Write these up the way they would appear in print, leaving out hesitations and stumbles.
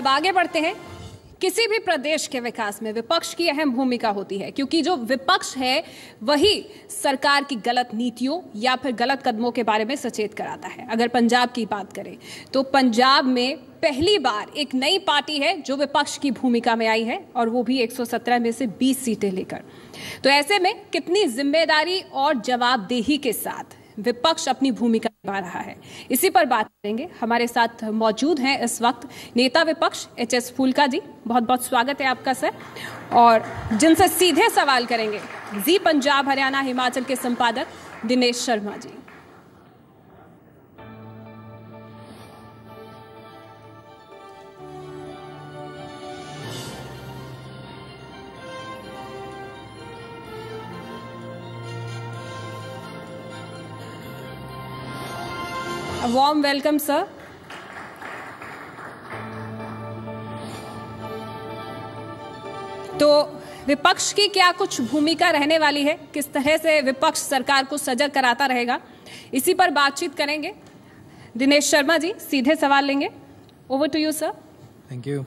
अब आगे बढ़ते हैं। किसी भी प्रदेश के विकास में विपक्ष की अहम भूमिका होती है, क्योंकि जो विपक्ष है वही सरकार की गलत नीतियों या फिर गलत कदमों के बारे में सचेत कराता है। अगर पंजाब की बात करें तो पंजाब में पहली बार एक नई पार्टी है जो विपक्ष की भूमिका में आई है, और वो भी 117 में से 20 सीटें लेकर। तो ऐसे में कितनी जिम्मेदारी और जवाबदेही के साथ विपक्ष अपनी भूमिका निभा रहा है, इसी पर बात करेंगे। हमारे साथ मौजूद हैं इस वक्त नेता विपक्ष एच.एस. फूलका जी। बहुत बहुत स्वागत है आपका सर। और जिनसे सीधे सवाल करेंगे जी पंजाब हरियाणा हिमाचल के संपादक Dinesh Sharma ji. Warm welcome sir. तो विपक्ष की क्या कुछ भूमिका रहने वाली है, किस तरह से विपक्ष सरकार को सजग कराता रहेगा, इसी पर बातचीत करेंगे। दिनेश शर्मा जी सीधे सवाल लेंगे। Over to you sir. Thank you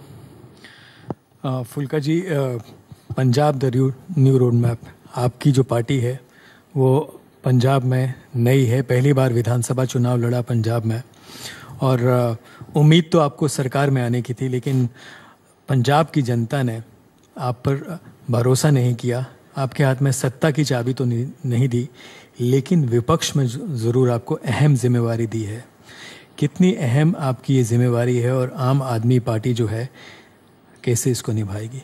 Phoolka ji. Punjab the new road map, आपकी जो पार्टी है वो पंजाब में नई है, पहली बार विधानसभा चुनाव लड़ा पंजाब में, और उम्मीद तो आपको सरकार में आने की थी, लेकिन पंजाब की जनता ने आप पर भरोसा नहीं किया। आपके हाथ में सत्ता की चाबी तो नहीं दी, लेकिन विपक्ष में ज़रूर आपको अहम जिम्मेवारी दी है। कितनी अहम आपकी ये जिम्मेवारी है, और आम आदमी पार्टी जो है कैसे इसको निभाएगी?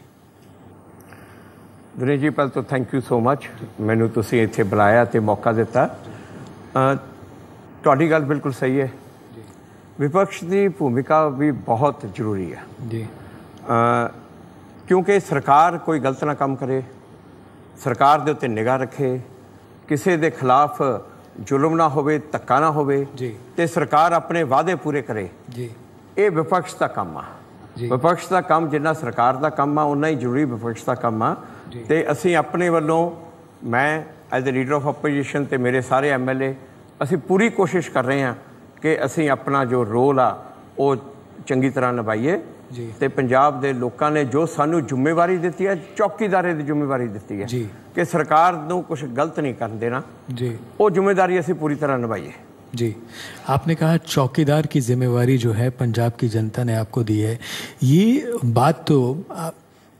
दिनेश जी, पहले तो थैंक यू सो मच, मैनू तुसीं इत्थे बुलाया ते मौका दिता। तुहाडी गल बिल्कुल सही है, विपक्ष की भूमिका भी बहुत जरूरी है जी। क्योंकि सरकार कोई गलत ना काम करे, सरकार दे उत्ते निगाह रखे, किसी के खिलाफ जुल्म ना होवे, धक्का ना होवे जी, ते सरकार अपने वादे पूरे करे जी। ये विपक्ष का काम आ। विपक्ष का काम जिन्ना सरकार का काम आ उन्ना ही जरूरी विपक्ष का काम आ। ते असी अपने वालों, मैं as a leader of opposition ते मेरे सारे MLA असी पूरी कोशिश कर रहे हैं कि असी अपना जो रोल आ वो चंगी तरह निभाइए। ते पंजाब दे लोकां ने जो सानू जिम्मेवारी दी है, चौकीदारे की जिम्मेवारी दी है कि सरकार नू कुछ गलत नहीं कर देना जी, वो जिम्मेदारी असी पूरी तरह निभाइए जी। आपने कहा चौकीदार की जिम्मेवारी जो है पंजाब की जनता ने आपको दी है। ये बात तो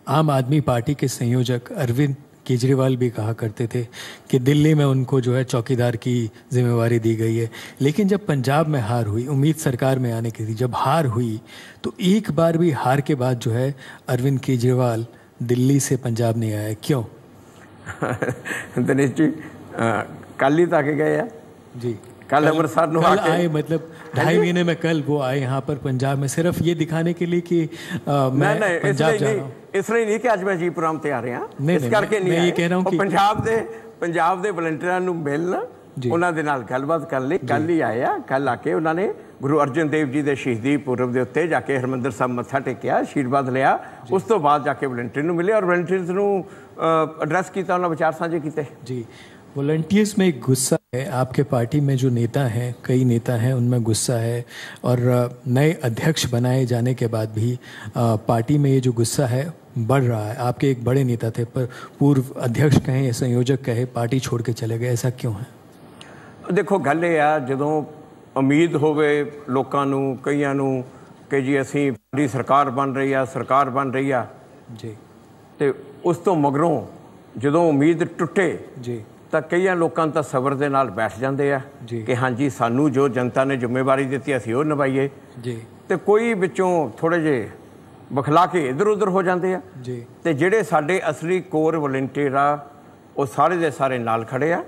आम आदमी पार्टी के संयोजक अरविंद केजरीवाल भी कहा करते थे कि दिल्ली में उनको जो है चौकीदार की जिम्मेवारी दी गई है। लेकिन जब पंजाब में हार हुई, उम्मीद सरकार में आने की थी, जब हार हुई तो एक बार भी हार के बाद जो है अरविंद केजरीवाल दिल्ली से पंजाब नहीं आए, क्यों? दिनेश जी, कल ही ताके गए हैं जी, कल अमृतसर आए, मतलब 2.5 महीने में कल वो आए यहाँ पर पंजाब में, सिर्फ ये दिखाने के लिए कि मैं पंजाब जा रहा हूँ। इसलिए नहीं कि आज मैं जी प्रोग्राम ते आ रहा, इस करके नहीं, मैं ये कह रहा हूँ कि पंजाब दे वलंटियरां नूं मिलना, उन्हां दे नाल गलबात कर ली। कल ही आए आ, कल आके उन्होंने गुरु अर्जन देव जी के शहीदी पुरब के उत्ते जाके हरमंदिर साहब मत्था टेकिया, आशीर्वाद लिया, उस तो बाद जाके वलंटियर नूं मिले और वलंटियर्स नूं एड्रैस किया, उन्होंने विचार साझे किए जी। वॉलंटियर्स में एक गुस्सा है, आपके पार्टी में जो नेता हैं, कई नेता हैं, उनमें गुस्सा है, और नए अध्यक्ष बनाए जाने के बाद भी पार्टी में ये जो गुस्सा है बढ़ रहा है। आपके एक बड़े नेता थे, पर पूर्व अध्यक्ष कहें या संयोजक कहें, पार्टी छोड़ के चले गए, ऐसा क्यों है? देखो गल ये आ, जदों उम्मीद होवे लोकां नूं, कईयां नूं कि जी असीं साडी सरकार बन रही आ, सरकार बन रही आ जी, ते उस तो मगरों जदों उम्मीद टुटे जी तो कई लोगों तो सबर के नाल बैठ जाते हैं कि हाँ जी सानू जो जनता ने जिम्मेवारी दी असीं वो निभाइए जी, तो कोई विचों थोड़े जे बखला के इधर उधर हो जाते हैं जी। तो जेडे साडे असली कोर वलंटियर आ वो सारे दे सारे नाल खड़े आ,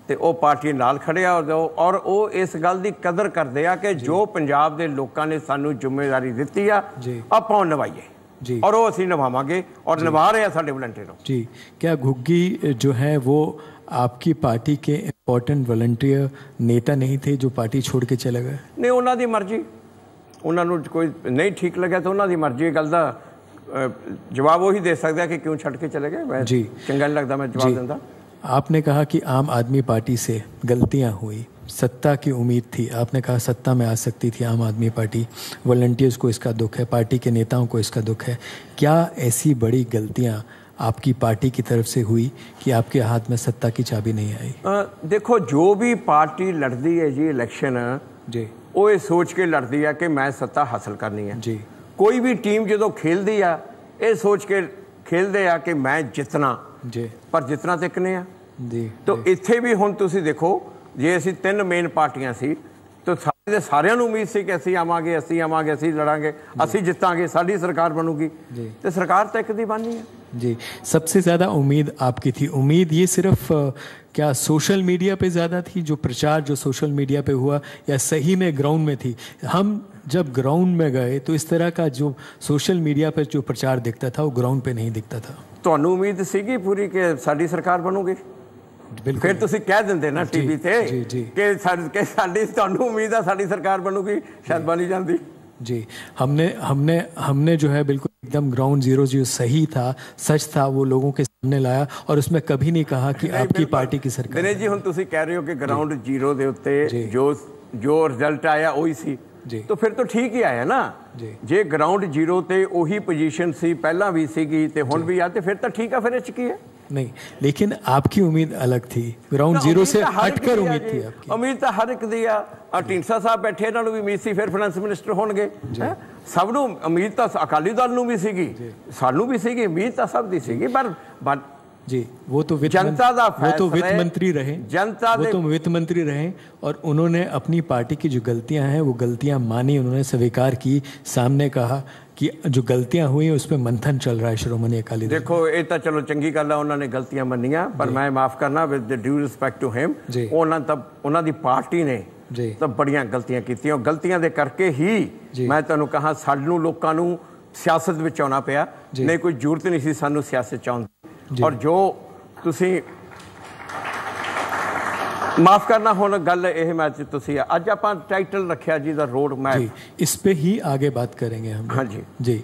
तो वो पार्टी नाल खड़े आ, और वो इस गल की कदर करते हैं कि जो पंजाब के लोगों ने सानू जिम्मेदारी दी आ आपां निभाइए जी, और वो असीं निभावांगे और निभा रहे हैं साडे वलंटियर जी। क्या घुग्गी जो है वो आपकी पार्टी के इम्पोर्टेंट वॉलंटियर नेता नहीं थे जो पार्टी छोड़ के चले गए? नहीं, उन्होंने मर्जी, उन्होंने कोई नहीं ठीक लगे तो उन्होंने मर्जी। गल का जवाब वही दे सकता है कि क्यों छड़ के चले गए जी, चंगा नहीं लगता मैं जवाब देता। आपने कहा कि आम आदमी पार्टी से गलतियां हुई, सत्ता की उम्मीद थी, आपने कहा सत्ता में आ सकती थी आम आदमी पार्टी, वॉलंटियर्स को इसका दुख है, पार्टी के नेताओं को इसका दुख है। क्या ऐसी बड़ी गलतियां आपकी पार्टी की तरफ से हुई कि आपके हाथ में सत्ता की चाबी नहीं आई? देखो, जो भी पार्टी लड़ती है जी इलेक्शन जी, वो ये सोच के लड़ती है कि मैं सत्ता हासिल करनी है जी। कोई भी टीम जो खेलती है ये सोच के खेलते हैं कि मैं जितना जी, पर जितना तो किने आ जी। तो इत्थे भी हुण तुसीं देखो, जे असीं 3 मेन पार्टियां सी तो सारिਆਂ ਨੂੰ उम्मीद सी कि असीं आवांगे असीं लड़ांगे, असीं जितांगे, साडी सरकार बनूगी, तो सरकार तो एक दी बननी है जी। सबसे ज़्यादा उम्मीद आपकी थी, उम्मीद ये सिर्फ क्या सोशल मीडिया पे ज़्यादा थी, जो प्रचार जो सोशल मीडिया पे हुआ, या सही में ग्राउंड में थी? हम जब ग्राउंड में गए तो इस तरह का जो सोशल मीडिया पर जो प्रचार दिखता था वो ग्राउंड पे नहीं दिखता था। ਤੁਹਾਨੂੰ उम्मीद सीगी पूरी कि साडी सरकार बनूगी? फिर तुसीं कह दिंदे ना टीवी ते कि तुहानूं उम्मीद है साडी सरकार बनूगी, शायद बन ही जाती जी। हमने जो है बिल्कुल एकदम ग्राउंड जीरो जो सही था, सच था, वो लोगों के सामने लाया और उसमें कभी नहीं कहा कि आपकी पार्टी की सरकार। दिनेश जी, हुण तुसीं कह रहे हो कि ग्राउंड जीरो दे उत्ते जो रिजल्ट आया वही सी जी, तो फिर तो ठीक ही आया ना जी। जे ग्राउंड जीरो ते वही पोजीशन सी, पहला भी सीगी ते हुण भी आ, ते फिर तो ठीक है, फिर इच की है नहीं। लेकिन आपकी उम्मीद अलग थी, ग्राउंड जीरो से हटकर उम्मीद थी आपकी। उम्मीद तो हर एक दी आ। ढींडसा साहब बैठे, इन्हां नूं भी उम्मीद सी फिर फाइनेंस मिनिस्टर होणगे, सब नूं उम्मीद तो अकाली दल नूं भी सीगी, सानूं भी सीगी, उम्मीद तो सब दी सीगी, पर जी वो तो वित्त मंत्री रहे, वित्त मंत्री रहे और उन्होंने अपनी पार्टी की जो गलतियां हैं वो गलतियां मानी, उन्होंने स्वीकार की, सामने कहा कि जो गलतियां हुई उस पर मंथन चल रहा है श्रोमणी अकाली दल। देखो, ये तो चलो चंगी गल है, उन्होंने गलतियां मनिया, पर मैं माफ करना with due respect to him, उन्हों दी पार्टी ने तो बड़ियां गलतियां कीतियां, गलतियां दे करके ही मैं तुहानूं कहा सानूं लोकां नूं सियासत विच आउणा पिया, नहीं कोई जरूरत नहीं सी सानूं सियासत च आउण दी। और जो तुसीं माफ करना, हुण गल यह मैं तुसीं अज आपां टाइटल रखिया जी द रोड मैप, इस पे ही आगे बात करेंगे हम। हाँ जी जी।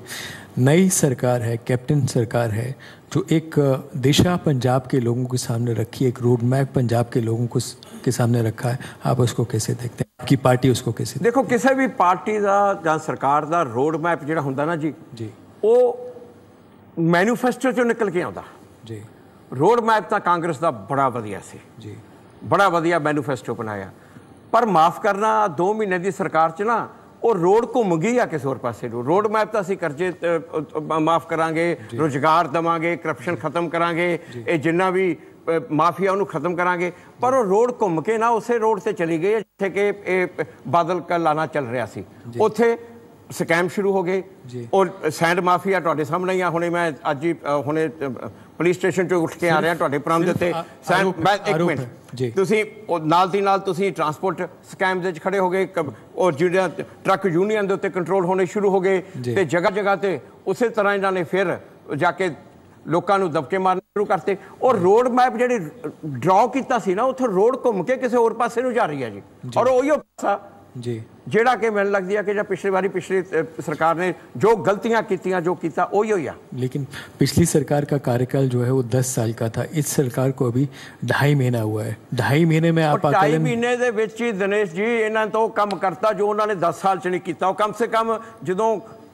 नई सरकार है, कैप्टन सरकार है, जो एक दिशा पंजाब के लोगों के सामने रखी, एक रोड मैप पंजाब के लोगों को के सामने रखा है, आप उसको कैसे देखते हैं? आपकी पार्टी उसको कैसे देखो, किसी भी पार्टी का या सरकार का रोड मैप जो होंदा ना जी, वो मैनीफेस्टो चो निकल के आता जी। रोड मैप तो कांग्रेस का बड़ा वधिया सी जी, बड़ा वधिया मैनीफेस्टो बनाया, पर माफ करना 2 महीने की सरकार च ना वो रोड घूम गई आ किसी होर पासे। रोड मैप तो असीं करजे माफ करांगे, रोजगार देवांगे, करप्शन खत्म करांगे, ये जिन्ना भी माफिया उन्होंने खत्म करांगे, पर वो रोड घूम के ना उस रोड से चली गई जिथे कि बादल का लाना चल रहा सी, उत्थे स्कैम शुरू हो गए और सैंड माफिया तुहाडे सामने ही आ। हुणे मैं अज ही हुणे पुलिस स्टेशन चो उठ के आ रहा तुहाडे प्रम दे उत्ते सैंड, मैं एक मिनट, तुसीं नाल दी नाल तुसीं ट्रांसपोर्ट स्कैम दे खड़े हो गए और जिहड़े ट्रक यूनियन दे उत्ते कंट्रोल होने शुरू हो गए, ते जगह जगह ते उस तरह इन्होंने फिर जाके लोगों को दबके मारने शुरू करते और रोड मैप जी ड्रॉ किया सी ना, उत्थे रोड घूम के किसी होर पासे नूं जा रही है जी। और उही पासा जी जेड़ा कि मैनूं लगदी है कि जो पिछली बारी पिछली सरकार ने जो गलतियां कीतियां जो किया उही होया। लेकिन पिछली सरकार का कार्यकाल जो है वो 10 साल का था, इस सरकार को अभी 2.5 महीना हुआ है। 2.5 महीने में आप 2.5 महीने दे विच ही दिनेश जी इन्हां तो काम करता जो उन्होंने 10 साल च नहीं किया। कम से कम जो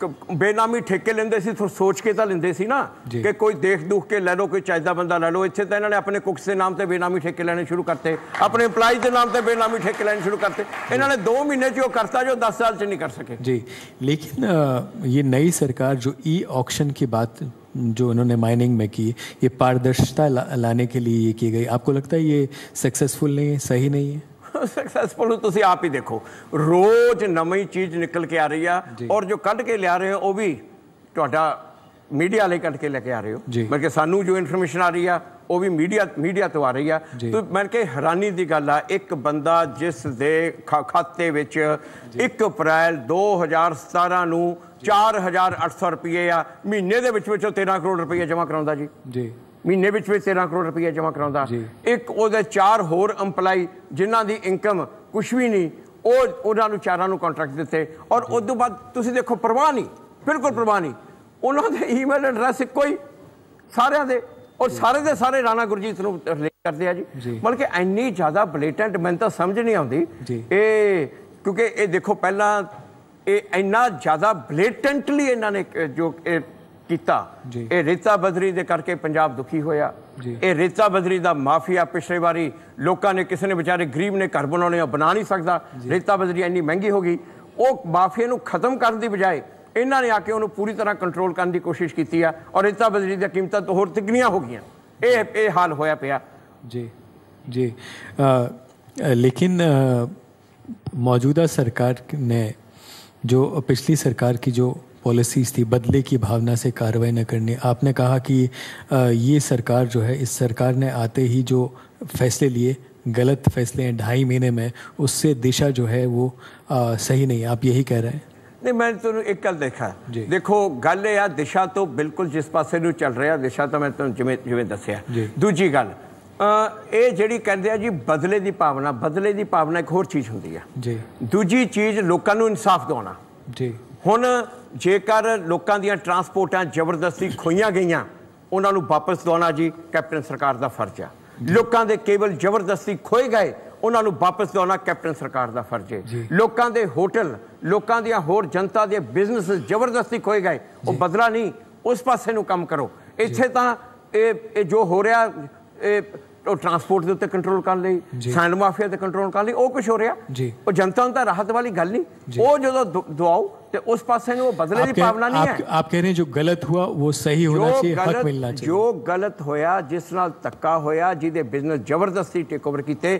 बेनामी ठेके लेंदे सी सोच के तो लेंदे सी ना कि कोई देख दुख के लै लो, कोई चाहिदा बंदा लै लो। इत्थे तो इन्होंने अपने कुक्स के नाम से बेनामी ठेके लेने शुरू करते, अपने एम्पलाइज के नाम से बेनामी ठेके लेने शुरू करते। इन्होंने 2 महीने जो करता जो 10 साल च नहीं कर सके जी। लेकिन ये नई सरकार जो ई ऑक्शन की बात जो उन्होंने माइनिंग में की, ये पारदर्शिता लाने के लिए ये की गई, आपको लगता है ये सक्सेसफुल नहीं है, सही नहीं है? सक्सेसफुल तुसीं आप ही देखो, रोज नवी चीज़ निकल के आ रही है और जो कढ़ के लिया रहे हो वो भी तुहाडा मीडिया वाले कढ़ के लेके आ रहे हो, बल्कि सानू जो इन्फॉर्मेशन आ रही है वो भी मीडिया तो आ रही है। तो मैं कह हैरानी की गल है, एक बंदा जिस दे खाते विच 1 अप्रैल 2017 नूं 4,800 रुपये आ महीने दे विच 13 करोड़ रुपये जमा कराउंदा जी। महीने विच 13 करोड़ रुपये जमा कराउंदा। एक उहदे 4 होर अंपलाई जिन्हां दी इनकम कुछ भी नहीं, उन्होंने 4 कॉन्ट्रैक्ट दिते और उस तो बाद तुसीं देखो परवाह नहीं, बिल्कुल परवाह नहीं। उन्होंने ईमेल एड्रैस कोई सारिਆਂ ਦੇ और सारे दे सारे राणा गुरजीत नूं रिलेट करते हैं जी। मतलब कि इन्नी ज़्यादा बलेटेंट मैंने तो समझ नहीं आती क्योंकि ये देखो पहला ये इन्ना ज़्यादा बलेटेंटली इन्होंने जो किया ये रीता बदरी दे करके पंजाब दुखी होया। ये रीता बदरी दा माफिया पिछले बारी लोगों ने किसी ने बेचारे गरीब ने घर बनाने बना नहीं सकता, रीता बदरी इन्नी महंगी हो गई, वो माफिया नूं खत्म करने की बजाय इन्होंने आके उन्होंने पूरी तरह कंट्रोल करने की कोशिश की है और रीता बदरी दी कीमतां तो होर तिगनियां हो गई। ये हाल होया पिया जी जी। लेकिन मौजूदा सरकार ने जो पिछली सरकार की जो पॉलिसीज़ थी बदले की भावना से कार्रवाई न करनी, आपने कहा कि ये सरकार जो है इस सरकार ने आते ही जो फैसले लिए गलत फैसले हैं 2.5 महीने में, उससे दिशा जो है वो सही नहीं, आप यही कह रहे हैं? नहीं मैं तो एक गल देखा देखो गल ये दिशा तो बिल्कुल जिस पासे नूं चल रहा दिशा तो मैं तुहानूं जिवें जिवें दस्सिया। दूजी गल ये जिहड़ी कहंदे आ जी बदले की भावना एक होर चीज़ हुंदी है जी। दूजी चीज़ लोकां नूं इंसाफ दिवाउणा जी। हुण जेकर लोकां दीयां ट्रांसपोर्टां जबरदस्ती खोईयां गईयां उन्हां नूं वापस दिवाउणा जी कैप्टन सरकार दा फर्ज है। लोकां दे केबल जबरदस्ती खोए गए उन्हां नूं वापस दिवाउणा कैप्टन सरकार दा फर्ज है। लोकां दे होटल लोकां दीयां होर जनता दे बिजनेस जबरदस्ती खोए गए वो बदला नहीं, उस पासे नूं काम करो। इत्थे तां ये जो हो रहा ट्रांसपोर्ट के उत्ते कंट्रोल कर ली, सैंड माफिया ते कंट्रोल कर ली, वो कुछ हो रहा और जनता नूं तां राहत वाली गल नहीं, वो जो दुआओ तो उस पासे वो बदले की भावना नहीं है। आप कह रहे हैं जो गलत हुआ वो सही होना चाहिए, हक मिलना चाहिए। जो गलत होया जिस नाल धक्का होया जिहदे बिजनेस जबरदस्ती टेक ओवर कीते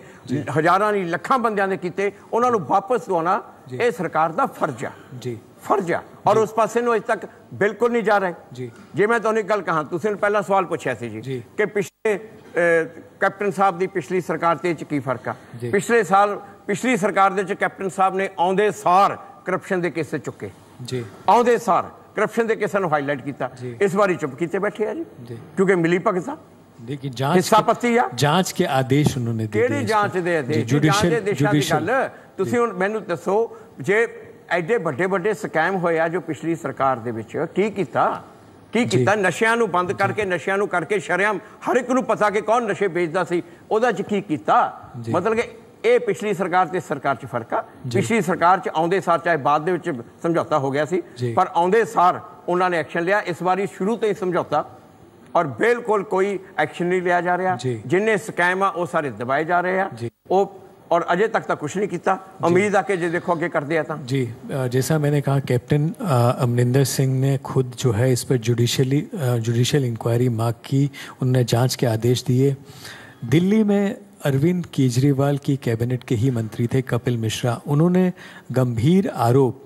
हज़ारां नहीं लखां बंदियां ने कीते उन्हां नूं वापस दिवाउणा ये सरकार दा फर्ज है जी, फर्ज है और उस पासे नूं अजे तक बिल्कुल नहीं जा रहे जी। जे मैं तुहानूं एक गल कहां, तुसीं पहला सवाल पुछिया सी जी कि पिछले कैप्टन साहब की पिछली सरकार ते की फर्क आ। पिछले साल पिछली सरकार दे कैप्टन साहब ने आउंदे सार करप्शन के केस चुके जी, आउंदे सार करप्शन के केसां नूं हाईलाइट किया। इस बारी चुप कीते बैठे आ जी क्योंकि मिली भगत आ देखिए हिस्सा पत्ती आ। जांच के आदेश उन्होंने दिए, केड़ी जांच दे आदेश जुडिशियल गल तुसीं हुण मैनूं दसो जे एडे बड़े बड़े स्कैम होया जो पिछली सरकार दे विच की कीता नशियां नूं बंद करके नशियां नूं करके शरेआम हर एक नूं पता कि कौन नशे बेचदा सी ओहदा च की कीता। मतलब कि ये पिछली सरकार ते सरकार च फर्क आ। पिछली सरकार च आउंदे सार चाहे बाद दे विच समझौता हो गया सी पर आउंदे सार उन्होंने एक्शन लिया। इस बारी शुरू तो ही समझौता और बिल्कुल कोई एक्शन नहीं लिया जा रहा। जिन्ने स्कैम आ वो सारे दबाए जा रहे हैं और अजय तक तो कुछ नहीं किया। उम्मीद आ कि जो देखो अगे कर दिया था जी। जैसा मैंने कहा कैप्टन अमरिंदर सिंह ने खुद जो है इस पर जुडिशियल इंक्वायरी मांग की, उन्होंने जांच के आदेश दिए। दिल्ली में अरविंद केजरीवाल की कैबिनेट के ही मंत्री थे कपिल मिश्रा, उन्होंने गंभीर आरोप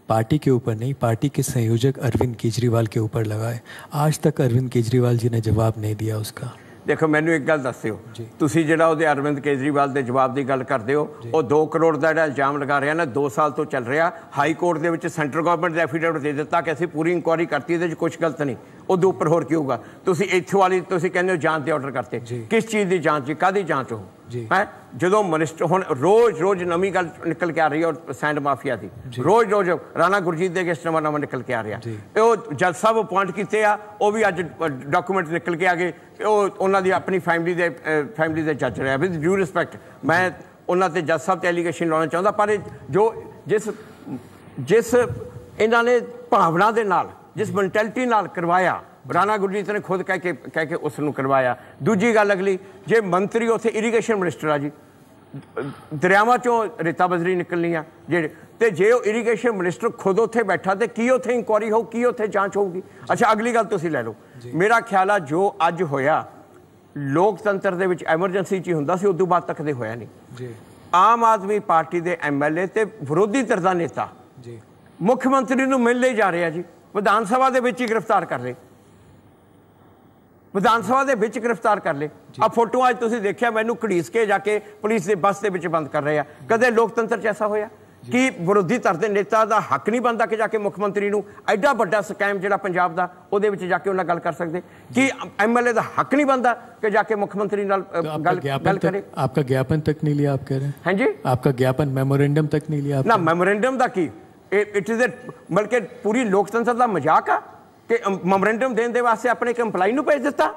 पार्टी के ऊपर नहीं पार्टी के संयोजक अरविंद केजरीवाल के ऊपर लगाए। आज तक अरविंद केजरीवाल जी ने जवाब नहीं दिया उसका। देखो मैनू एक गल दस दिओ तुसीं जिहड़ा उहदे अरविंद केजरीवाल के जवाब की गल करते हो वो 2 करोड़ का जिहड़ा इल्जाम लगा रहा ना 2 साल तो चल रहा। हाई कोर्ट के सेंट्रल गवर्नमेंट ने एफीडेविट दे दिता कि असीं पूरी इंक्वायरी करती है कुछ गलत नहीं, उदों उपर होर की होगा। तुसीं इत्थों वाली तुसीं कहंदे हो जांच के ऑर्डर करते किस चीज़ की जांच जी काहदी जांच हो है जो मिनिस्टर हुण रोज़ नवी गल निकल के आ रही है और सैंड माफिया की रोज़ राणा गुरजीत के अगेंस्ट नवा निकल के आ रहा। वो जज साहब अपॉइंट किए आ वो भी अज डॉक्यूमेंट निकल के आ गए। उन्होंने अपनी फैमिली के जज रहा विद ड्यू रिस्पैक्ट मैं उन्होंने जज साहब से एलीगेशन लाना चाहता पर जो जिस इन्होंने भावना के नाल जिस मैंटैलिटी नाल करवाया राणा गुरजीत ने खुद कह के उसनूं करवाया। दूजी गल अगली जे मंत्री उत्थे इरीगेशन मिनिस्टर आ जी दरियावां चों रेता बजरी निकलनी आ जे जे इरीगेशन मिनिस्टर खुद उत्थे बैठा तो की उत्थे इंक्वायरी हो की उत्थे जांच होगी। अच्छा अगली गल तुसीं लै लो मेरा ख्याल आ जो अज होया लोकतंत्र दे विच एमरजेंसी च हुंदा सी उदों बाद तक दे होया नहीं। आम आदमी पार्टी के MLA ते विरोधी धिर दा नेता मुख्यमंत्री नूं मिल ले जा रहे जी विधान सभा दे विच ही गिरफ्तार कर ले विधान सभा के विच गिरफ्तार कर ले। आ फोटो अज तुसीं देखिया मैनूं घड़ीस के जाके पुलिस के बस के विच बंद कर रहे हैं। कदे लोकतंत्र च ऐसा होया कि विरोधी धर के नेता का हक नहीं बनता कि जाके मुख्यमंत्री नूं एडा वड्डा स्कैम जिहड़ा पंजाब दा उहदे विच जाके उन्हां गल कर सकते कि MLA का हक नहीं बनता कि जाके मुख्यमंत्री नाल गल करे। आपका ज्ञापन तक नहीं लिया आप कह रहे हैं? हाँ जी आपका ज्ञापन मेमोरेंडम तक नहीं लिया ना मेमोरेंडम का की इट इज ए बल्कि पूरी लोकतंत्र का मजाक आ ਕਿ ਮੈਮੋਰੈਂਡਮ ਦੇਣ ਦੇ ਵਾਸਤੇ ਆਪਣੇ ਇੱਕ ਇੰਪਲਾਈ ਨੂੰ ਭੇਜ ਦਿੱਤਾ।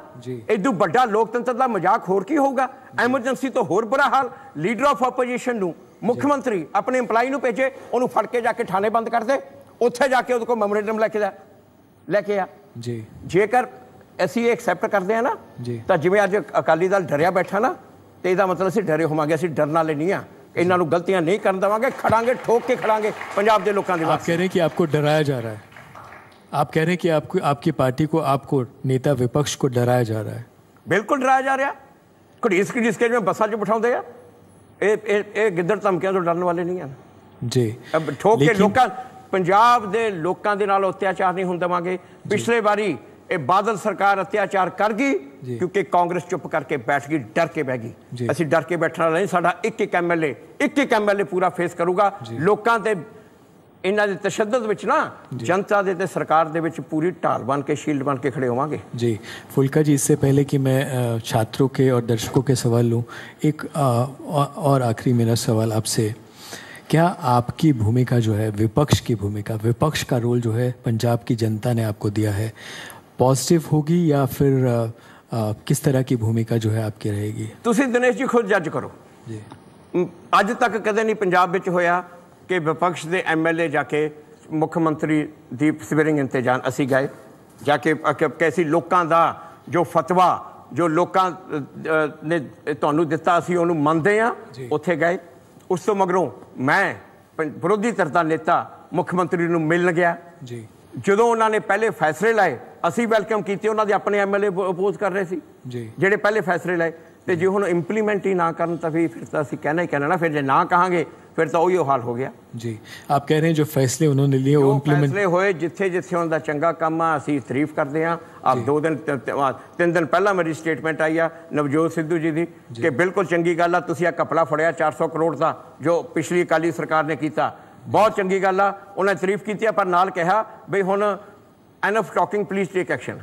ਇਦੋਂ ਵੱਡਾ ਲੋਕਤੰਤਰ ਦਾ ਮਜ਼ਾਕ ਹੋਰ ਕੀ ਹੋਊਗਾ? ਐਮਰਜੈਂਸੀ ਤੋਂ ਹੋਰ ਬੁਰਾ ਹਾਲ। ਲੀਡਰ ਆਫ ਆਪੋਜੀਸ਼ਨ ਨੂੰ, ਮੁੱਖ ਮੰਤਰੀ ਆਪਣੇ ਇੰਪਲਾਈ ਨੂੰ ਭੇਜੇ, ਉਹਨੂੰ ਫੜ ਕੇ ਜਾ ਕੇ ਥਾਣੇ ਬੰਦ ਕਰ ਦੇ, ਉੱਥੇ ਜਾ ਕੇ ਉਹਦੇ ਕੋਲ ਮੈਮੋਰੈਂਡਮ ਲੈ ਕੇ ਆ ਜੀ। ਜੇਕਰ ਅਸੀਂ ਇਹ ਐਕਸੈਪਟ ਕਰਦੇ ਆ ਨਾ ਤਾਂ ਜਿਵੇਂ ਅੱਜ ਅਕਾਲੀ ਦਲ ਡਰਿਆ ਬੈਠਾ ਨਾ, ਤੇ ਇਹਦਾ ਮਤਲਬ ਅਸੀਂ ਡਰੇ ਹੋਵਾਂਗੇ। ਅਸੀਂ ਡਰਨ ਵਾਲੇ ਨਹੀਂ ਆ, ਇਹਨਾਂ ਨੂੰ ਗਲਤੀਆਂ ਨਹੀਂ ਕਰਨ ਦੇਵਾਂਗੇ, ਖੜਾਂਗੇ, ਠੋਕ ਕੇ ਖੜਾਂਗੇ ਪੰਜਾਬ ਦੇ ਲੋਕਾਂ ਦੇ। आप कह रहे हैं कि आपको डराया जा रहा है, आप कह रहे हैं कि आपकी पार्टी को, आपको नेता विपक्ष को डराया जा रहा है? बिल्कुल डराया जा रहा। घड़ीस घड़ीस के बसा च बिठाते हैं, ये गिद्दड़ धमकियां तो डरने वाले नहीं हैं जी। ठोक के लोकां, पंजाब दे लोकां दे नाल अत्याचार नहीं होण देवांगे। पिछले बारी ये बादल सरकार अत्याचार कर गई क्योंकि कांग्रेस चुप करके बैठ गई, डर के बह गई। असीं डर के बैठना नहीं, साडा एक एमएलए पूरा फेस करूगा। लोकां ते इन्हां दे तशद्दुद विच ना जनता दे ते सरकार दे विच पूरी ढाल बन के, शील्ड बन के खड़े होवांगे जी। फुल्का जी, इससे पहले कि मैं छात्रों के और दर्शकों के सवाल लूँ, एक और आखिरी मेरा सवाल आपसे, क्या आपकी भूमिका जो है, विपक्ष की भूमिका, विपक्ष का रोल जो है पंजाब की जनता ने आपको दिया है, पॉजिटिव होगी या फिर किस तरह की भूमिका जो है आपकी रहेगी? तुसीं दिनेश जी खुद जज करो जी। अज तक कदे नहीं पंजाब विच होया कि विपक्ष के एमएलए जाके मुख्यमंत्री दी सवेरिंग इंतजाम असी गए जाके कैसी लोगों का जो फतवा जो लोगों ने तुहानू दिता असी उहनू मनदे आ, उत्थे गए। उस तो मगरों मैं विरोधी धਿਰ ਦਾ नेता मुख्यमंत्री नू मिलन गया जी। ਜਦੋਂ ਉਹਨਾਂ ਨੇ ਪਹਿਲੇ फैसले लाए ਅਸੀਂ ਵੈਲਕਮ ਕੀਤੇ, ਉਹਨਾਂ ਦੇ ਆਪਣੇ ਐਮਐਲਏ ਅਪੋਜ਼ ਕਰ ਰਹੇ ਸੀ ਜੀ, ਜਿਹੜੇ ਪਹਿਲੇ फैसले लाए। तो जो हम इंप्लीमेंट ही ना करन तो फिर तो असीं कहना ही कहना ना, फिर जो ना कहांगे फिर तो वही हाल हो गया जी। आप कह रहे हैं जो फैसले उन्होंने लिए वो इंप्लीमेंट फैसले होए, जिथे जिथे उनका चंगा काम आ असीं तारीफ करते हैं। आप 3 दिन पहला मेरी स्टेटमेंट आई आ नवजोत सिद्धू जी की कि बिल्कुल चंगी गल आ, तुसीं आ घपला फड़िया 400 करोड़ का जो पिछली अकाली सरकार ने किया, बहुत चंगी गल आ। उन्हें तारीफ की, पर नाल कहा बई हुण enough talking, please take action.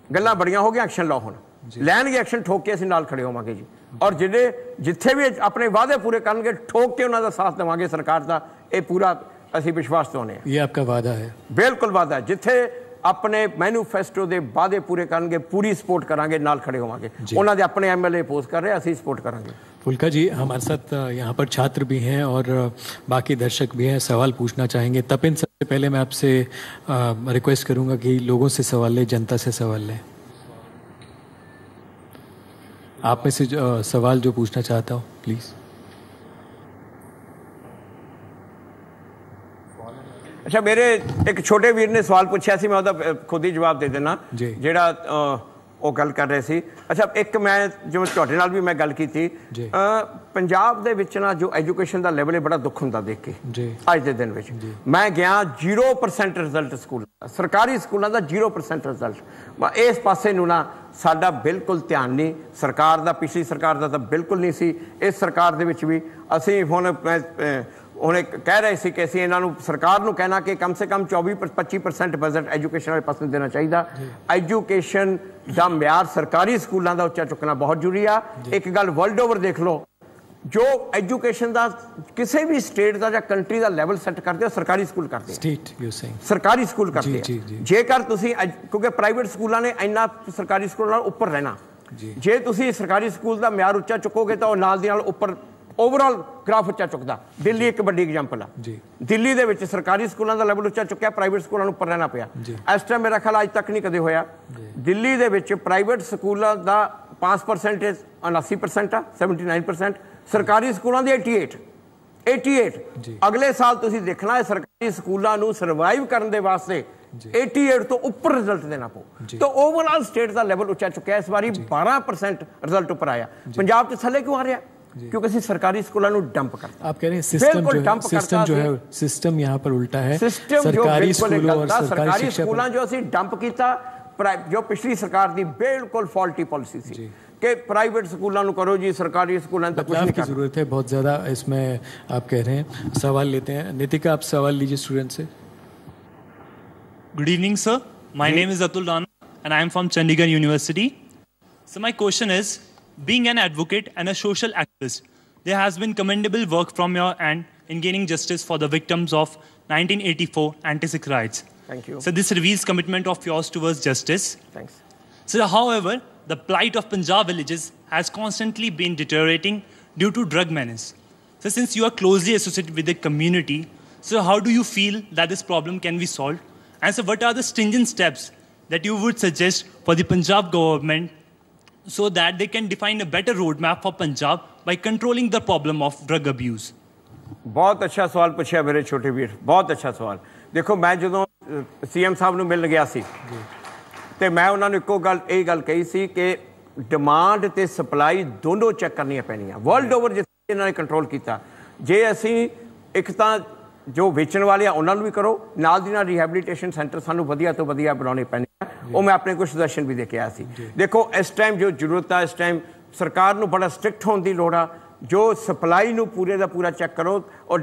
गल्लां बड़ियां हो गई, एक्शन लो हुण लैणगे, एक्शन ठोक के असीं नाल खड़े होवांगे जी। और जिथे भी अपने वादे पूरे करनगे ठोक के उन्हां दा साथ देवांगे सरकार दा, ये पूरा असीं विश्वास दवाउने आ। ये आपका वादा है? बिल्कुल वादा है। जिथे अपने मैनीफेस्टो के वादे पूरे करनगे पूरी सपोर्ट करांगे, नाल खड़े होवांगे। उन्हां दे अपने एमएलए अपोज कर रहे, असीं सपोर्ट करांगे। फुल्का जी, हमारे साथ यहाँ पर छात्र भी हैं और बाकी दर्शक भी हैं, सवाल पूछना चाहेंगे। तपिन, सबसे पहले मैं आपसे रिक्वेस्ट करूँगा कि लोगों से सवाल लें, जनता से सवाल लें। आप में से सवाल जो पूछना चाहता हूँ प्लीज़। अच्छा, मेरे एक छोटे वीर ने सवाल पूछा सी, मैं ਉਹਦਾ खुद ही जवाब दे देना ਜਿਹੜਾ ਉਹ ਗੱਲ ਕਰ ਰਹੇ ਸੀ। अच्छा, एक मैं जो ਤੁਹਾਡੇ ਨਾਲ ਵੀ मैं गल की थी, पंजाब ਦੇ ਵਿੱਚ ਨਾ जो एजुकेशन ਦਾ ਲੈਵਲ ਹੈ बड़ा दुख ਹੁੰਦਾ देख के ਅੱਜ ਦੇ ਦਿਨ ਵਿੱਚ। मैं गया 0% रिजल्ट स्कूल, सरकारी स्कूलों का 0% रिजल्ट। इस पासे ਨੂੰ ना साडा बिल्कुल ध्यान नहीं, सरकार का पिछली सरकार का तो बिल्कुल नहीं सी, इस सरकार दे विच भी असीं हुण उन्हें कह रहे थे कि असीं इन्हां नूं सरकार नूं कहना कि कम से कम 24-25% बजट एजुकेशन वाले पासे देना चाहिए। एजुकेशन का म्यार सरकारी स्कूलों का उच्चा चुकना बहुत जरूरी आ। एक गल वर्ल्ड ओवर देख लो, जो एजुकेशन का किसी भी स्टेट का या कंट्री का लैवल सैट करते हो सरकारी स्कूल करते हैं, सरकारी स्कूल करते हैं। जेकर तुसीं क्योंकि प्राइवेट स्कूलों ने इन्ना सरकारी स्कूलों नाल उपर रहना, जे तुसीं सरकारी स्कूल का म्यार उच्चा चुकोगे तो नाल दी नाल उपर ओवरऑल ग्राफ उच्चा चुकदा। दिल्ली एक बड़ी एग्जाम्पल है, दिल्ली दे विच सरकारी स्कूलों का लैवल उच्चा चुक्या, प्राइवेट स्कूलों नूं उपर रहना पिया। इस टाइम मेरा ख्याल अज तक नहीं कदे होया दिल्ली दे विच प्राइवेट स्कूलों का पास परसेंटेज 79% आ, 79%, सरकारी स्कूलों की 88। अगले साल तुसीं देखना है सरकारी स्कूलों नूं सरवाइव करने दे वास्ते 88 तो ऊपर रिजल्ट देना पो। तो ओवरऑल स्टेट का लैवल उच्चा चुक्या, इस बारी 12% रिजल्ट उपर आया। पंजाब तो थले क्यों आ रहा? क्योंकि असीं सरकारी स्कूलों नूं डंप करता। आप कह रहे हैं सिस्टम जो है सिस्टम यहाँ पर उल्टा है। सिस्टम सरकारी स्कूलों और सरकारी स्कूलों जो असीं डंप कीता, जो पिछली सरकार की बिल्कुल फॉल्टी पॉलिसी थी कि प्राइवेट स्कूलों को करो जी, सरकारी स्कूलों तक कुछ नहीं की जरूरत है बहुत ज़्यादा। इसमें आप कह रहे हैं सवाल लेते हैं। नितिका, आप सवाल लीजिए स्टूडेंट से। Good evening sir, my name is Atul Rana and I am from Chandigarh University. So my question is, being an advocate and a social activist, there has been commendable work from your end in gaining justice for the victims of 1984 anti-Sikh riots. Thank you. So this reveals commitment of yours towards justice. Thanks. So however, the plight of Punjab villages has constantly been deteriorating due to drug menace. So since you are closely associated with the community, so how do you feel that this problem can be solved? And so what are the stringent steps that you would suggest for the Punjab government so that they can define a better roadmap for Punjab by controlling the problem of drug abuse? बहुत अच्छा सवाल पूछा मेरे छोटे वीर, बहुत अच्छा सवाल। देखो मैं जो CM साहब ਨੂੰ ਮਿਲਣ ਗਿਆ ਸੀ ਤੇ ਮੈਂ ਉਹਨਾਂ ਨੂੰ ਇੱਕੋ ਗੱਲ ਇਹ ਗੱਲ ਕਹੀ ਸੀ ਕਿ ਡਿਮਾਂਡ ਤੇ ਸਪਲਾਈ ਦੋਨੋਂ ਚੈੱਕ ਕਰਨੀਆਂ ਪੈਣੀਆਂ। ਵਰਲਡ ਓਵਰ ਜਿੱਥੇ ਇਹਨਾਂ ਨੇ ਕੰਟਰੋਲ ਕੀਤਾ, ਜੇ ਅਸੀਂ ਇੱਕ ਤਾਂ ਜੋ ਵੇਚਣ ਵਾਲੇ ਆ ਉਹਨਾਂ ਨੂੰ ਵੀ ਕਰੋ, ਨਾਲ ਦੀ ਨਾਲ ਰਿਹੈਬਿਲਿਟੇਸ਼ਨ ਸੈਂਟਰ ਸਾਨੂੰ ਵਧੀਆ ਤੋਂ ਵਧੀਆ ਬਣਾਉਣੇ ਪੈਣੇ ਆ। ਉਹ ਮੈਂ ਆਪਣੇ ਕੁਝ ਸੁਜੈਸ਼ਨ ਵੀ ਦੇ ਕੇ ਆਇਆ ਸੀ। ਦੇਖੋ ਇਸ ਟਾਈਮ ਜੋ ਜ਼ਰੂਰਤ ਆ, ਇਸ ਟਾਈਮ ਸਰਕਾਰ ਨੂੰ ਬੜਾ ਸਟ੍ਰਿਕਟ ਹੋਣ ਦੀ ਲੋੜ ਆ। ਜੋ ਸਪਲਾਈ ਨੂੰ ਪੂਰੇ ਦਾ ਪੂਰਾ ਚੈੱਕ ਕਰੋ ਔਰ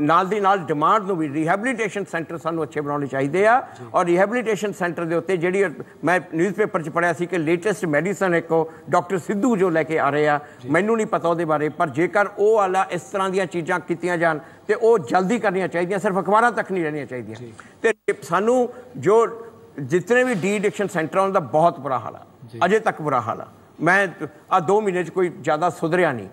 ਨਾਲ ਦੀ ਨਾਲ ਡਿਮਾਂਡ ਨੂੰ ਵੀ ਰਿਹੈਬਿਲਿਟੇਸ਼ਨ ਸੈਂਟਰ ਸਾਨੂੰ ਅੱਛੇ ਬਣਾਉਣੇ ਚਾਹੀਦੇ ਆ। ਔਰ ਰਿਹੈਬਿਲਿਟੇਸ਼ਨ ਸੈਂਟਰ ਦੇ ਉੱਤੇ ਜਿਹੜੀ ਮੈਂ ਨਿਊਜ਼ਪੇਪਰ 'ਚ ਪੜ੍ਹਿਆ ਸੀ ਕਿ ਲੇਟੈਸਟ ਮੈਡੀਸਨ ਇੱਕ ਡਾਕਟਰ ਸਿੱਧੂ ਜੋ ਲੈ ਕੇ ਆ ਰਹੇ ਆ, ਮੈਨੂੰ ਨਹੀਂ ਪਤਾ ਉਹਦੇ ਬਾਰੇ, ਪਰ ਜੇਕਰ ਉਹ ਵਾਲਾ ਇਸ ਤਰ੍ਹਾਂ ਦੀਆਂ ਚੀਜ਼ਾਂ ਕੀਤੀਆਂ ਜਾਣ ਤੇ ਉਹ ਜਲਦੀ ਕਰਨੀਆਂ ਚਾਹੀਦੀਆਂ, ਸਿਰਫ ਅਖਬਾਰਾਂ ਤੱਕ ਨਹੀਂ ਰਹਿਣੀਆਂ ਚਾਹੀਦੀਆਂ। ਤੇ ਸਾਨੂੰ ਜੋ ਜਿਤਨੇ ਵੀ ਡੀ ਐਡਿਕਸ਼ਨ ਸੈਂਟਰ ਉਹਨਾਂ ਦਾ ਬਹੁਤ ਬੁਰਾ ਹਾਲ ਆ, ਅਜੇ ਤੱਕ ਬੁਰਾ ਹਾਲ ਆ। ਮੈਂ ਆ 2 ਮਹੀਨੇ 'ਚ ਕੋਈ ਜ਼ਿਆਦਾ ਸੁਧਰਿਆ ਨਹੀਂ।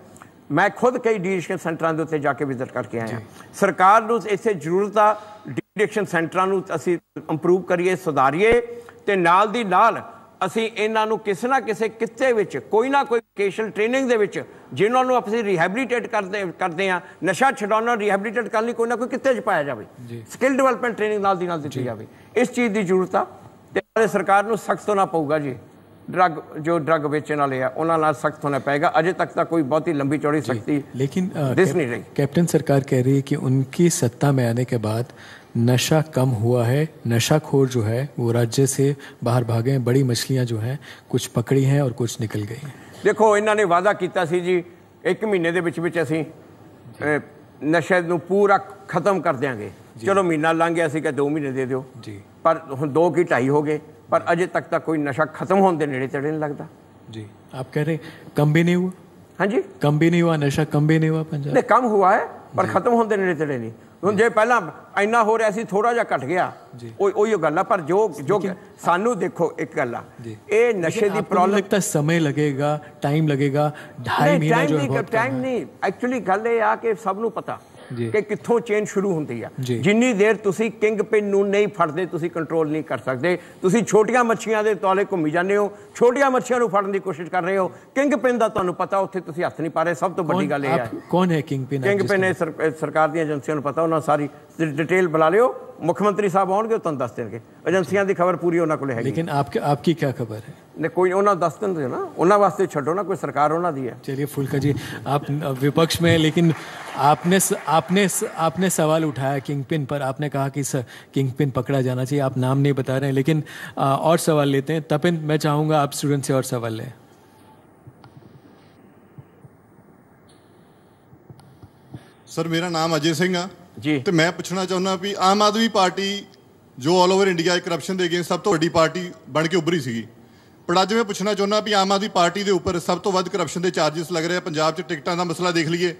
ਮੈਂ ਖੁਦ ਕਈ ਡੀ ਐਡਿਕਸ਼ਨ ਸੈਂਟਰਾਂ ਦੇ ਉੱਤੇ ਜਾ ਕੇ ਵਿਜ਼ਿਟ ਕਰਕੇ ਆਇਆ। ਸਰਕਾਰ ਨੂੰ ਇੱਥੇ ਜ਼ਰੂਰਤ ਆ ਡੀ ਐਡਿਕਸ਼ਨ ਸੈਂਟਰਾਂ ਨੂੰ ਅਸੀਂ ਇੰਪਰੂਵ ਕਰੀਏ, ਸੁਧਾਰੀਏ ਤੇ ਨਾਲ ਦੀ ਨਾਲ ਅਸੀਂ ਇਹਨਾਂ ਨੂੰ ਕਿਸੇ ਨਾ ਕਿਸੇ ਕਿੱਤੇ ਵਿੱਚ ਕੋਈ ਨਾ ਕੋਈ ਵੋਕੇਸ਼ਨਲ ਟ੍ਰੇਨਿੰਗ ਦੇ ਵਿੱਚ ਜਿਨ੍ਹਾਂ ਨੂੰ ਅਸੀਂ ਰਿਹੈਬਿਲਿਟੇਟ ਕਰਦੇ ਆ, ਨਸ਼ਾ ਛਡਾਉਣਾ ਰਿਹੈਬਿਲਿਟੇਟ ਕਰਨ ਲਈ ਕੋਈ ਨਾ ਕੋਈ ਕਿੱਤੇ 'ਚ ਪਾਇਆ ਜਾਵੇ, ਸਕਿੱਲ ਡਿਵੈਲਪਮੈਂਟ ਟ੍ਰੇਨਿੰਗ ਨਾਲ ਦੀ ਨਾਲ ਦਿੱਤੀ ਜਾਵੇ। ਇਸ ਚੀਜ਼ ਦੀ ਜ਼ਰੂਰਤ ਆ ਤੇ ਸਰਕਾਰ ਨੂੰ ਸਖਤ ਹੋਣਾ ਪਊਗਾ ਜੀ। ड्रग बेचने वाले उन्होंने सख्त होना पड़ेगा। अजय तक तो कोई बहुत ही लंबी चौड़ी सख्ती लेकिन दिस नहीं रही। कैप्टन सरकार कह रही है कि उनकी सत्ता में आने के बाद नशा कम हुआ है, नशाखोर जो है वो राज्य से बाहर भागे हैं, बड़ी मछलियां जो हैं कुछ पकड़ी हैं और कुछ निकल गई हैं। देखो इन्होंने वादा किया सी जी 1 महीने ਦੇ ਵਿੱਚ ਅਸੀਂ ਨਸ਼ੇ ਨੂੰ ਪੂਰਾ ਖਤਮ ਕਰ ਦਿਆਂਗੇ। ਚਲੋ ਮਹੀਨਾ ਲੰਘ ਗਿਆ ਸੀ ਕਿ 2 ਮਹੀਨੇ ਦੇ ਦਿਓ ਜੀ, ਪਰ ਹੁਣ 2 ਕੀ 2.5 ਹੋ ਗਏ, पर अजय तक तो कोई नशा खत्म होने के नेड़े तेड़े नहीं लगता जी। आप कह रहे कम भी नहीं हुआ? हाँ जी, कम भी नहीं हुआ, नशा कम भी नहीं हुआ पंजाब? नहीं, कम हुआ है पर खत्म होने के नेड़े तेड़े नहीं। ਹੁਣ ਜੇ ਪਹਿਲਾਂ ਇੰਨਾ ਹੋ ਰਿਹਾ ਸੀ, ਥੋੜਾ ਜਿਹਾ ਘਟ ਗਿਆ, ਉਹੀ ਗੱਲ ਆ। ਪਰ ਜੋ ਸਾਨੂੰ ਦੇਖੋ ਇੱਕ ਗੱਲ ਆ, ਇਹ ਨਸ਼ੇ ਦੀ ਪ੍ਰੋਬਲਮ लगता समय लगेगा, टाइम लगेगा, 2.5 महीना जो है टाइम नहीं। एक्चुअली ਗੱਲ ਇਹ ਆ ਕਿ ਸਭ ਨੂੰ ਪਤਾ ਕਿ ਕਿੱਥੋਂ ਚੇਨ ਸ਼ੁਰੂ ਹੁੰਦੀ ਆ। ਜਿੰਨੀ ਦੇਰ ਤੁਸੀਂ ਕਿੰਗ ਪਿਨ ਨੂੰ ਨਹੀਂ ਫੜਦੇ ਤੁਸੀਂ ਕੰਟਰੋਲ ਨਹੀਂ ਕਰ ਸਕਦੇ। ਤੁਸੀਂ ਛੋਟੀਆਂ ਮੱਛੀਆਂ ਦੇ ਤੌਲੇ ਘੁੰਮੀ ਜਾਂਦੇ ਹੋ, ਛੋਟੀਆਂ ਮੱਛੀਆਂ ਨੂੰ ਫੜਨ ਦੀ ਕੋਸ਼ਿਸ਼ ਕਰ ਰਹੇ ਹੋ। ਕਿੰਗ ਪਿਨ ਦਾ ਤੁਹਾਨੂੰ ਪਤਾ ਉੱਥੇ ਤੁਸੀਂ ਹੱਥ ਨਹੀਂ ਪਾ ਰਹੇ। ਸਭ ਤੋਂ ਵੱਡੀ ਗੱਲ ਇਹ ਹੈ ਕੌਣ ਹੈ ਕਿੰਗ ਪਿਨ? ਕਿੰਗ ਪਿਨ ਸਰਕਾਰ ਦੀਆਂ ਏਜੰਸੀਆਂ ਨੂੰ ਪਤਾ, ਉਹਨਾਂ ਸਾਰੀ डिटेल बुला लियो, मुख्यमंत्री साहब आउणगे तुहानूं दस देणगे। एजेंसियां दी खबर पूरी उन्हां कोल हैगी। लेकिन आपकी क्या खबर है? ने कोई उन्हां दस देणगे ना, उन्हां वास्ते छड्डो ना, कोई सरकार उन्हां दी है। चलिए फुल्का जी, आप विपक्ष में, लेकिन आपने सवाल उठाया किंग पिन पर। आपने कहा कि किंग पिन पकड़ा जाना चाहिए, आप नाम नहीं बता रहे हैं, लेकिन और सवाल लेते हैं। तपिन, मैं चाहूँगा आप स्टूडेंट से और सवाल लें। सर मेरा नाम अजय सिंह है जी, तो मैं पूछना चाਹੁੰਦਾ ਵੀ ਆਮ ਆਦਮੀ ਪਾਰਟੀ ਜੋ ਆਲ ਓਵਰ ਇੰਡੀਆ ਕਰਪਸ਼ਨ ਦੇ ਅਗੇਂਸਟ ਸਭ ਤੋਂ ਵੱਡੀ ਪਾਰਟੀ ਬਣ ਕੇ ਉੱਭਰੀ ਸੀਗੀ, ਪਰ ਅੱਜ ਮੈਂ ਪੁੱਛਣਾ ਚਾਹੁੰਦਾ ਵੀ ਆਮ ਆਦਮੀ ਪਾਰਟੀ ਦੇ ਉੱਪਰ ਸਭ ਤੋਂ ਵੱਧ ਕਰਪਸ਼ਨ ਦੇ ਚਾਰजेस ਲੱਗ ਰਹੇ ਆ। ਪੰਜਾਬ 'ਚ ਟਿਕਟਾਂ ਦਾ ਮਸਲਾ ਦੇਖ ਲਈਏ,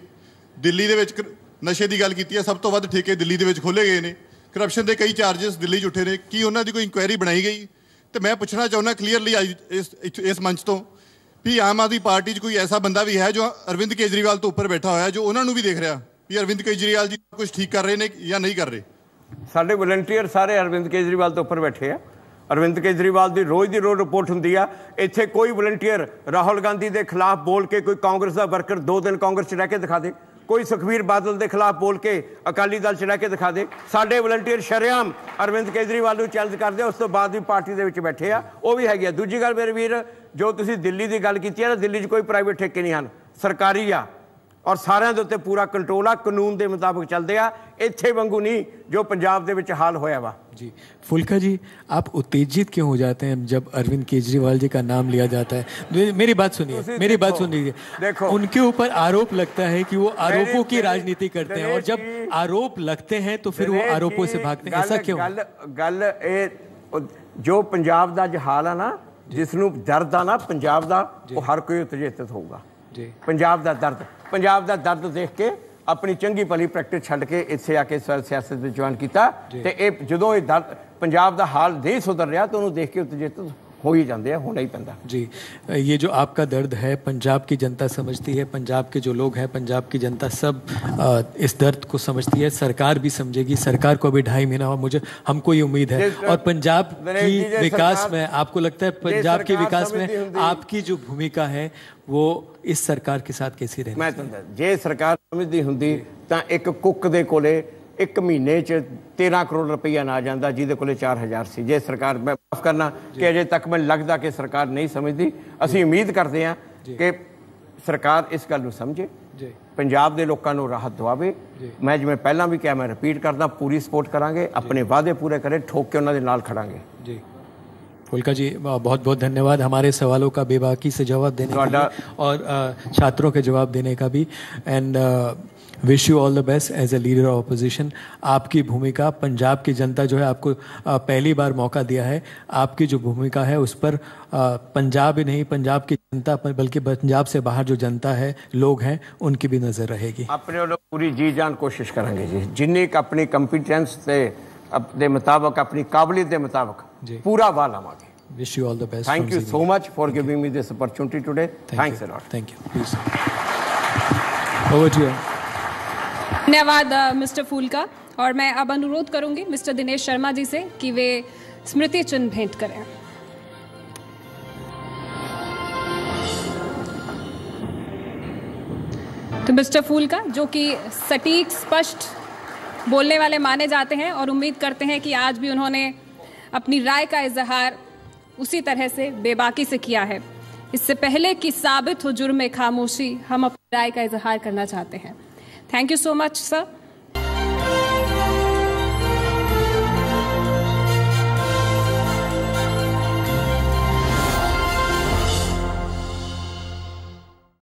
ਦਿੱਲੀ ਦੇ ਵਿੱਚ ਨਸ਼ੇ ਦੀ ਗੱਲ ਕੀਤੀ ਹੈ, ਸਭ ਤੋਂ ਵੱਧ ਠੇਕੇ ਦਿੱਲੀ ਦੇ ਵਿੱਚ ਖੋਲ੍ਹੇ ਗਏ ਨੇ, ਕਰਪਸ਼ਨ ਦੇ ਕਈ ਚਾਰजेस ਦਿੱਲੀ 'ਚ ਉੱਠੇ ਨੇ। ਕੀ ਉਹਨਾਂ ਦੀ ਕੋਈ ਇਨਕੁਆਇਰੀ ਬਣਾਈ ਗਈ? ਤੇ ਮੈਂ ਪੁੱਛਣਾ ਚਾਹੁੰਦਾ ਕਲੀਅਰਲੀ ਇਸ ਮੰਚ ਤੋਂ ਵੀ ਆਮ ਆਦਮੀ ਪਾਰਟੀ 'ਚ ਕੋਈ ਐਸਾ ਬੰਦਾ ਵੀ ਹੈ ਜੋ ਅਰਵਿੰਦ ਕੇਜਰੀਵਾਲ ਤੋਂ ਉੱਪਰ ਬੈਠਾ ਹੋਇਆ, ਜੋ ਉਹਨਾਂ ਨੂੰ ਵੀ ਦੇਖ ਰਿਹਾ ਵੀ ਅਰਵਿੰਦ ਕੇਜਰੀਵਾਲ ਜੀ ਕੁਝ ਠੀਕ ਕਰ ਰਹੇ ਨੇ ਜਾਂ ਨਹੀਂ ਕਰ ਰਹੇ? ਸਾਡੇ ਵਲੰਟੀਅਰ ਸਾਰੇ ਅਰਵਿੰਦ ਕੇਜਰੀਵਾਲ ਤੋਂ ਉੱਪਰ ਬੈਠੇ ਆ। ਅਰਵਿੰਦ ਕੇਜਰੀਵਾਲ ਦੀ ਰੋਜ਼ ਰਿਪੋਰਟ ਹੁੰਦੀ ਆ। ਇੱਥੇ ਕੋਈ ਵਲੰਟੀਅਰ ਰਾਹੁਲ ਗਾਂਧੀ ਦੇ ਖਿਲਾਫ ਬੋਲ ਕੇ, ਕੋਈ ਕਾਂਗਰਸ ਦਾ ਵਰਕਰ 2 ਦਿਨ ਕਾਂਗਰਸ 'ਚ ਰਹਿ ਕੇ ਦਿਖਾ ਦੇ, ਕੋਈ ਸੁਖਬੀਰ ਬਾਦਲ ਦੇ ਖਿਲਾਫ ਬੋਲ ਕੇ ਅਕਾਲੀ ਦਲ 'ਚ ਰਹਿ ਕੇ ਦਿਖਾ ਦੇ। ਸਾਡੇ ਵਲੰਟੀਅਰ ਸ਼ਰੇਆਮ ਅਰਵਿੰਦ ਕੇਜਰੀਵਾਲ ਨੂੰ ਚੈਲੰਜ ਕਰਦੇ ਆ, ਉਸ ਤੋਂ ਬਾਅਦ ਵੀ ਪਾਰਟੀ ਦੇ ਵਿੱਚ ਬੈਠੇ ਆ। ਉਹ ਵੀ ਹੈਗੀ ਆ। ਦੂਜੀ ਗੱਲ ਮੇਰੇ ਵੀਰ, ਜੋ ਤੁਸੀਂ ਦਿੱਲੀ ਦੀ ਗੱਲ ਕੀਤੀ ਹੈ ਨਾ, ਦਿੱਲੀ 'ਚ ਕੋਈ ਪ੍ਰਾਈਵੇਟ ਠੇਕੇ ਨਹੀਂ ਹਨ, ਸਰਕਾਰੀ ਆ। और सारे के उत्ते पूरा कंट्रोल आ, कानून के मुताबिक चलते आ। इत्थे वांगू नहीं जो पंजाब दे विच हाल होया वा जी। फुल्का जी, आप उत्तेजित क्यों हो जाते हैं जब अरविंद केजरीवाल जी का नाम लिया जाता है? मेरी बात सुनिए, मेरी बात सुन लीजिए। देखो, उनके ऊपर आरोप लगता है कि वो आरोपों की राजनीति करते हैं, और जब आरोप लगते हैं तो फिर वो आरोपों से भागते हैं। ऐसा क्यों? गल जो पंजाब दा हाल है ना, जिसनूं दर्द आ ना पंजाब दा, वो हर कोई उत्तेजित होगा। पंजाब दा दर्द देख के अपनी चंगी भली प्रैक्टिस छड्ड के इत्थे आके सियासत में ज्वाइन किया ते ये जदों ये पंजाब दा हाल नहीं सुधर रहा तो उन्होंने देख के उत्तेजित हो ही जाते हैं, होना ही पैंदा। जी, ये जो आपका दर्द है पंजाब की जनता समझती है, पंजाब के जो लोग हैं, पंजाब की जनता सब इस दर्द को समझती है, सरकार भी समझेगी। सरकार को अभी 2.5 महीना हुआ, हमको ये उम्मीद है। और पंजाब की विकास में आपको लगता है पंजाब के विकास में आपकी जो भूमिका है वो इस सरकार के साथ कैसी रहे? मैं जे सरकार समझदी हुंदी तां एक कुक दे कोले एक महीने च 13 करोड़ रुपया ना जाता जिहदे कोले 4000 सी। जे सरकार, मैं माफ करना कि अजे तक मैं लगता कि सरकार नहीं समझती। असीं उम्मीद करते हैं कि सरकार इस गल नूं समझे, पंजाब के लोगों को राहत दवावे। मैं जिवें पहलां भी कहा, मैं रिपीट करदा, पूरी सपोर्ट करांगे, अपने वादे पूरे करें, ठोक के उन्होंने नाल खड़ांगे। जी फुल्का जी, बहुत बहुत धन्यवाद हमारे सवालों का बेबाकी से जवाब देने का भी और छात्रों के जवाब देने का भी। And wish you all the best as a leader of opposition. आपकी भूमिका, पंजाब की जनता जो है आपको पहली बार मौका दिया है, आपकी जो भूमिका है उस पर पंजाब ही नहीं, पंजाब की जनता पर बल्कि पंजाब से बाहर जो जनता है, लोग हैं, उनकी भी नज़र रहेगी। अपने लोग पूरी जी जान कोशिश करेंगे जी, जिन्नी अपनी कंपिटेंस से अपने मुताबिक, अपनी काबिलियत के मुताबिक पूरा वाल आवांगे। Wish you all the best. Thank you so much for giving me this opportunity today. Thanks a lot. Thank you. Please over to you. धन्यवाद मिस्टर फूलका। और मैं अब अनुरोध करूंगी मिस्टर दिनेश शर्मा जी से कि वे स्मृति चिन्ह भेंट करें। तो मिस्टर फूलका, जो कि सटीक, स्पष्ट बोलने वाले माने जाते हैं और उम्मीद करते हैं कि आज भी उन्होंने अपनी राय का इजहार उसी तरह से बेबाकी से किया है। इससे पहले कि साबित हो जुर्म खामोशी, हम अपनी राय का इजहार करना चाहते हैं। Thank you so much sir.